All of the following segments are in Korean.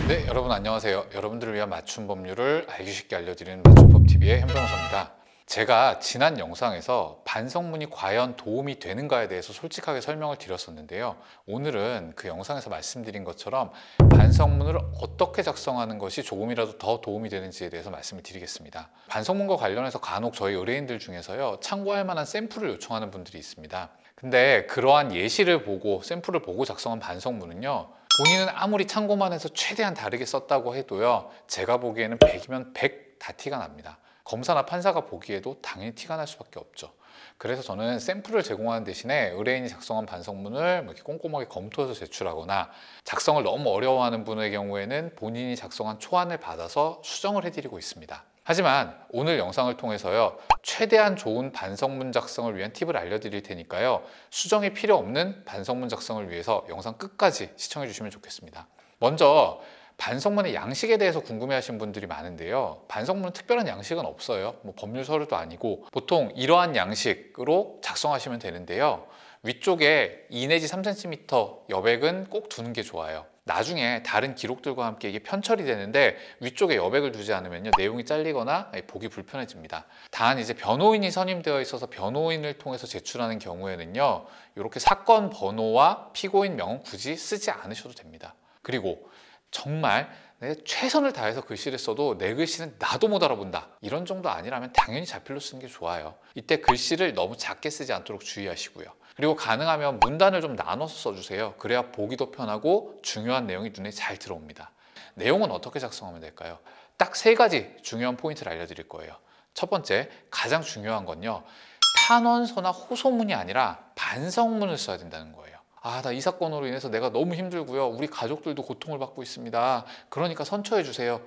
네, 여러분 안녕하세요. 여러분들을 위한 맞춤 법률을 알기 쉽게 알려드리는 맞춤법TV의 현변호사입니다. 제가 지난 영상에서 반성문이 과연 도움이 되는가에 대해서 솔직하게 설명을 드렸었는데요. 오늘은 그 영상에서 말씀드린 것처럼 반성문을 어떻게 작성하는 것이 조금이라도 더 도움이 되는지에 대해서 말씀을 드리겠습니다. 반성문과 관련해서 간혹 저희 의뢰인들 중에서요, 참고할 만한 샘플을 요청하는 분들이 있습니다. 근데 그러한 예시를 보고 샘플을 보고 작성한 반성문은요, 본인은 아무리 참고만 해서 최대한 다르게 썼다고 해도요, 제가 보기에는 100이면 100 다 티가 납니다. 검사나 판사가 보기에도 당연히 티가 날 수밖에 없죠. 그래서 저는 샘플을 제공하는 대신에 의뢰인이 작성한 반성문을 이렇게 꼼꼼하게 검토해서 제출하거나, 작성을 너무 어려워하는 분의 경우에는 본인이 작성한 초안을 받아서 수정을 해드리고 있습니다. 하지만 오늘 영상을 통해서요, 최대한 좋은 반성문 작성을 위한 팁을 알려드릴 테니까요, 수정이 필요 없는 반성문 작성을 위해서 영상 끝까지 시청해 주시면 좋겠습니다. 먼저 반성문의 양식에 대해서 궁금해하시는 분들이 많은데요, 반성문은 특별한 양식은 없어요. 법률 서류도 아니고 보통 이러한 양식으로 작성하시면 되는데요, 위쪽에 2 내지 3cm 여백은 꼭 두는 게 좋아요. 나중에 다른 기록들과 함께 이게 편철이 되는데 위쪽에 여백을 두지 않으면요, 내용이 잘리거나 보기 불편해집니다. 단 이제 변호인이 선임되어 있어서 변호인을 통해서 제출하는 경우에는요, 이렇게 사건 번호와 피고인 명은 굳이 쓰지 않으셔도 됩니다. 그리고 정말 내 최선을 다해서 글씨를 써도 내 글씨는 나도 못 알아본다, 이런 정도 아니라면 당연히 자필로 쓰는 게 좋아요. 이때 글씨를 너무 작게 쓰지 않도록 주의하시고요. 그리고 가능하면 문단을 좀 나눠서 써주세요. 그래야 보기도 편하고 중요한 내용이 눈에 잘 들어옵니다. 내용은 어떻게 작성하면 될까요? 딱 3가지 중요한 포인트를 알려드릴 거예요. 첫 번째, 가장 중요한 건요, 탄원서나 호소문이 아니라 반성문을 써야 된다는 거예요. 나 이 사건으로 인해서 내가 너무 힘들고요, 우리 가족들도 고통을 받고 있습니다. 그러니까 선처해 주세요.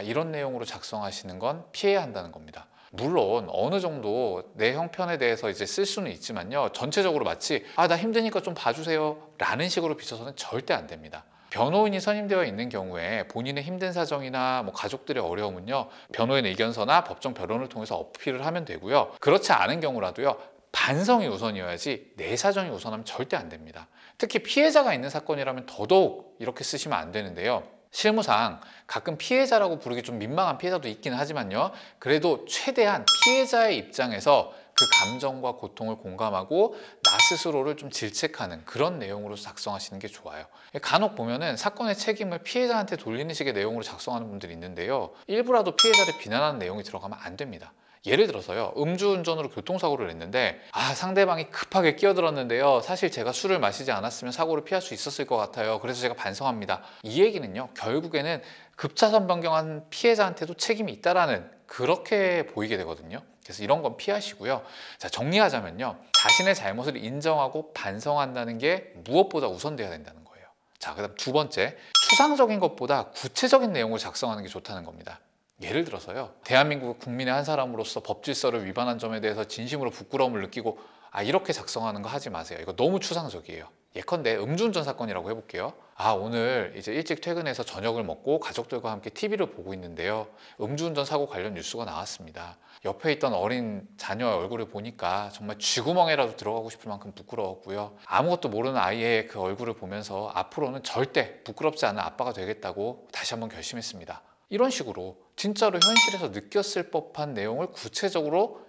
이런 내용으로 작성하시는 건 피해야 한다는 겁니다. 물론 어느 정도 내 형편에 대해서 이제 쓸 수는 있지만요, 전체적으로 마치 나 힘드니까 좀 봐주세요 라는 식으로 비춰서는 절대 안 됩니다. 변호인이 선임되어 있는 경우에 본인의 힘든 사정이나 가족들의 어려움은요, 변호인 의견서나 법정 변론을 통해서 어필을 하면 되고요, 그렇지 않은 경우라도요, 반성이 우선이어야지 내 사정이 우선하면 절대 안 됩니다. 특히 피해자가 있는 사건이라면 더더욱 이렇게 쓰시면 안 되는데요, 실무상 가끔 피해자라고 부르기 좀 민망한 피해자도 있긴 하지만요, 그래도 최대한 피해자의 입장에서 그 감정과 고통을 공감하고 나 스스로를 좀 질책하는 그런 내용으로 작성하시는 게 좋아요. 간혹 보면은 사건의 책임을 피해자한테 돌리는 식의 내용으로 작성하는 분들이 있는데요, 일부라도 피해자를 비난하는 내용이 들어가면 안 됩니다. 예를 들어서요, 음주운전으로 교통사고를 냈는데 상대방이 급하게 끼어들었는데요, 사실 제가 술을 마시지 않았으면 사고를 피할 수 있었을 것 같아요. 그래서 제가 반성합니다. 이 얘기는요, 결국에는 급차선 변경한 피해자한테도 책임이 있다라는, 그렇게 보이게 되거든요. 그래서 이런 건 피하시고요. 자, 정리하자면요, 자신의 잘못을 인정하고 반성한다는 게 무엇보다 우선돼야 된다는 거예요. 자, 그다음 두 번째, 추상적인 것보다 구체적인 내용을 작성하는 게 좋다는 겁니다. 예를 들어서요, 대한민국 국민의 한 사람으로서 법 질서를 위반한 점에 대해서 진심으로 부끄러움을 느끼고, 이렇게 작성하는 거 하지 마세요. 이거 너무 추상적이에요. 예컨대 음주운전 사건이라고 해볼게요. 오늘 이제 일찍 퇴근해서 저녁을 먹고 가족들과 함께 TV를 보고 있는데요, 음주운전 사고 관련 뉴스가 나왔습니다. 옆에 있던 어린 자녀의 얼굴을 보니까 정말 쥐구멍에라도 들어가고 싶을 만큼 부끄러웠고요, 아무것도 모르는 아이의 그 얼굴을 보면서 앞으로는 절대 부끄럽지 않은 아빠가 되겠다고 다시 한번 결심했습니다. 이런 식으로 진짜로 현실에서 느꼈을 법한 내용을 구체적으로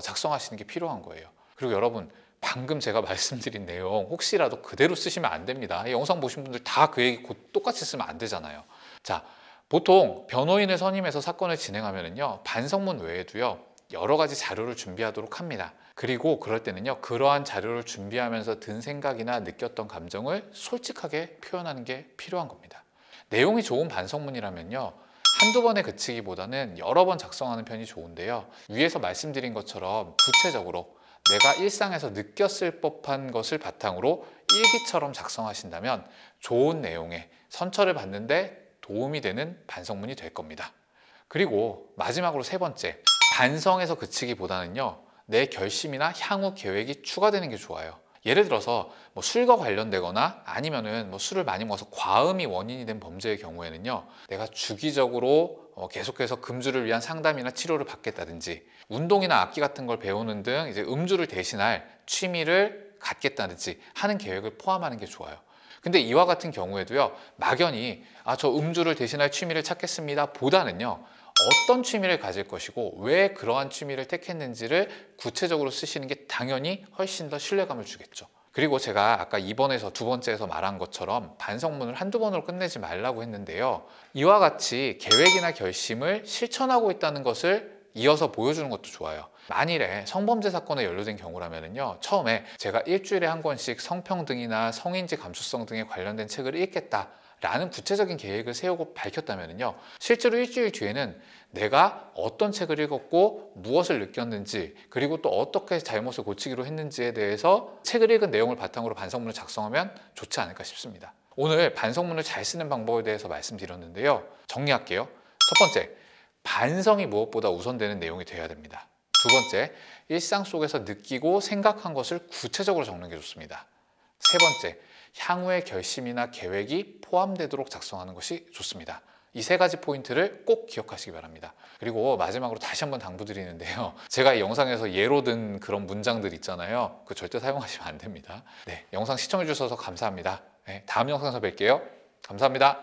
작성하시는 게 필요한 거예요. 그리고 여러분, 방금 제가 말씀드린 내용 혹시라도 그대로 쓰시면 안 됩니다. 영상 보신 분들 다 그 얘기 똑같이 쓰면 안 되잖아요. 자, 보통 변호인을 선임해서 사건을 진행하면요, 반성문 외에도요, 여러 가지 자료를 준비하도록 합니다. 그리고 그럴 때는요, 그러한 자료를 준비하면서 든 생각이나 느꼈던 감정을 솔직하게 표현하는 게 필요한 겁니다. 내용이 좋은 반성문이라면요, 한두 번에 그치기보다는 여러 번 작성하는 편이 좋은데요, 위에서 말씀드린 것처럼 구체적으로 내가 일상에서 느꼈을 법한 것을 바탕으로 일기처럼 작성하신다면 좋은 내용에 선처를 받는데 도움이 되는 반성문이 될 겁니다. 그리고 마지막으로 세 번째, 반성에서 그치기보다는요, 내 결심이나 향후 계획이 추가되는 게 좋아요. 예를 들어서 술과 관련되거나 아니면은 술을 많이 먹어서 과음이 원인이 된 범죄의 경우에는요, 내가 주기적으로 계속해서 금주를 위한 상담이나 치료를 받겠다든지, 운동이나 악기 같은 걸 배우는 등 이제 음주를 대신할 취미를 갖겠다든지 하는 계획을 포함하는 게 좋아요. 근데 이와 같은 경우에도요, 막연히 저 음주를 대신할 취미를 찾겠습니다 보다는요, 어떤 취미를 가질 것이고 왜 그러한 취미를 택했는지를 구체적으로 쓰시는 게 당연히 훨씬 더 신뢰감을 주겠죠. 그리고 제가 아까 2번에서 두 번째에서 말한 것처럼 반성문을 한두 번으로 끝내지 말라고 했는데요, 이와 같이 계획이나 결심을 실천하고 있다는 것을 이어서 보여주는 것도 좋아요. 만일에 성범죄 사건에 연루된 경우라면요, 처음에 제가 일주일에 한 권씩 성평등이나 성인지 감수성 등에 관련된 책을 읽겠다 라는 구체적인 계획을 세우고 밝혔다면요, 실제로 일주일 뒤에는 내가 어떤 책을 읽었고 무엇을 느꼈는지, 그리고 또 어떻게 잘못을 고치기로 했는지에 대해서 책을 읽은 내용을 바탕으로 반성문을 작성하면 좋지 않을까 싶습니다. 오늘 반성문을 잘 쓰는 방법에 대해서 말씀드렸는데요, 정리할게요. 첫 번째, 반성이 무엇보다 우선되는 내용이 되어야 됩니다. 두 번째, 일상 속에서 느끼고 생각한 것을 구체적으로 적는 게 좋습니다. 세 번째, 향후의 결심이나 계획이 포함되도록 작성하는 것이 좋습니다. 이 세 가지 포인트를 꼭 기억하시기 바랍니다. 그리고 마지막으로 다시 한번 당부드리는데요, 제가 이 영상에서 예로 든 그런 문장들 있잖아요, 그거 절대 사용하시면 안 됩니다. 네, 영상 시청해 주셔서 감사합니다. 네, 다음 영상에서 뵐게요. 감사합니다.